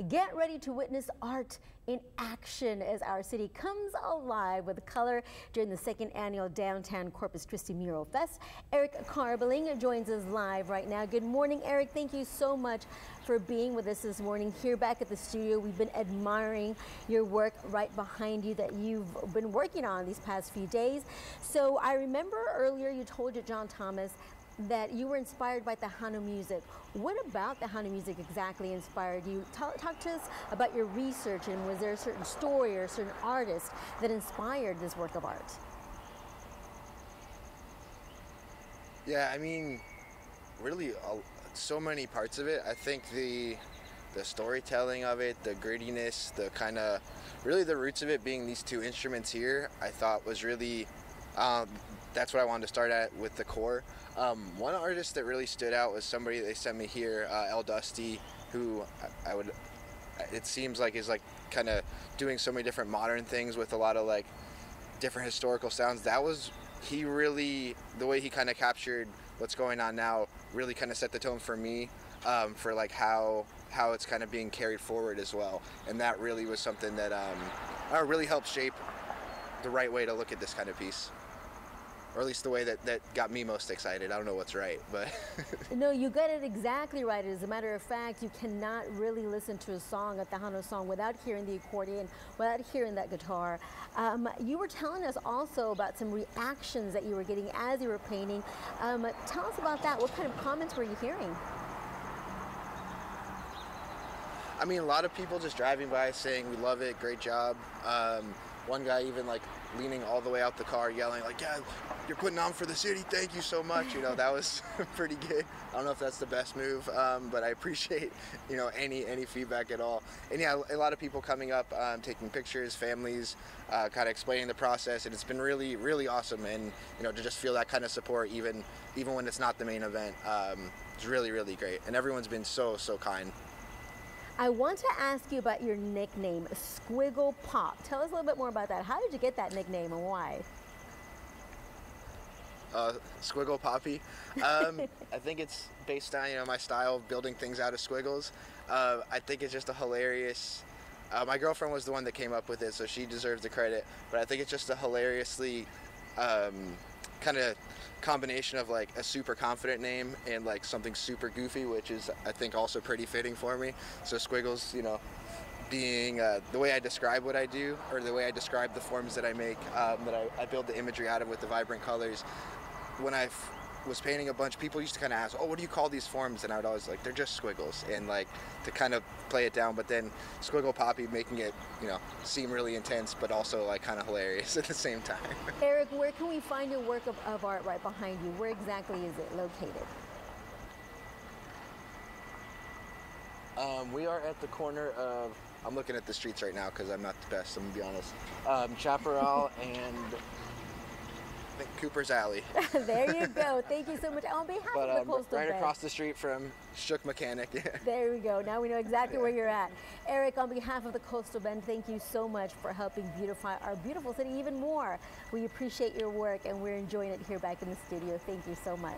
Get ready to witness art in action as our city comes alive with color during the second annual Downtown Corpus Christi Mural Fest. Eric Carbeling joins us live right now. Good morning, Eric. Thank you so much for being with us this morning here back at the studio. We've been admiring your work right behind you that you've been working on these past few days. So I remember earlier you told John Thomas that you were inspired by Tejano music. What about Tejano music exactly inspired you? Talk to us about your research, and was there a certain story or a certain artist that inspired this work of art? Yeah, I mean, really so many parts of it. I think the storytelling of it, the grittiness, the kind of, really the roots of it being these two instruments here, I thought was really, that's what I wanted to start at with the core. One artist that really stood out was somebody they sent me here, El Dusty, who it seems like is like kind of doing so many different modern things with a lot of like different historical sounds. That was, he really, the way he kind of captured what's going on now really kind of set the tone for me, for like how it's kind of being carried forward as well. And that really was something that really helped shape the right way to look at this kind of piece. Or at least the way that got me most excited. I don't know what's right, but... No, you got it exactly right. As a matter of fact, you cannot really listen to a song, a Tejano song, without hearing the accordion, without hearing that guitar. You were telling us also about some reactions that you were getting as you were painting. Tell us about that. What kind of comments were you hearing? I mean, a lot of people just driving by saying, we love it, great job. One guy even like leaning all the way out the car yelling like, yeah, you're putting on for the city, thank you so much. You know, that was pretty good. I don't know if that's the best move, but I appreciate, you know, any feedback at all. And yeah, a lot of people coming up, taking pictures, families, kind of explaining the process, and it's been really, really awesome. And, you know, to just feel that kind of support even when it's not the main event, it's really, really great. And everyone's been so kind. I want to ask you about your nickname, Squiggle Pop. Tell us a little bit more about that. How did you get that nickname and why? Squiggle Poppy. I think it's based on, you know, my style of building things out of squiggles. I think it's just a hilarious, my girlfriend was the one that came up with it, so she deserves the credit, but I think it's just a hilariously kind of combination of like a super confident name and like something super goofy, which is I think also pretty fitting for me. So Squiggles, you know, being the way I describe what I do, or the way I describe the forms that I make, that I build the imagery out of with the vibrant colors. When I was painting a bunch, people used to kind of ask, oh, what do you call these forms? And I would always like, they're just squiggles, and like to kind of play it down, but then Squiggle Poppy making it, you know, seem really intense, but also like kind of hilarious at the same time. Eric, where can we find your work of art right behind you? Where exactly is it located? We are at the corner of, I'm looking at the streets right now because I'm not the best, I'm gonna be honest. Chaparral and I think Cooper's Alley. There you go. Thank you so much. On behalf of the Coastal right Bend. Across the street from Shook Mechanic. There we go. Now we know exactly where you're at. Eric, on behalf of the Coastal Bend, thank you so much for helping beautify our beautiful city even more. We appreciate your work, and we're enjoying it here back in the studio. Thank you so much.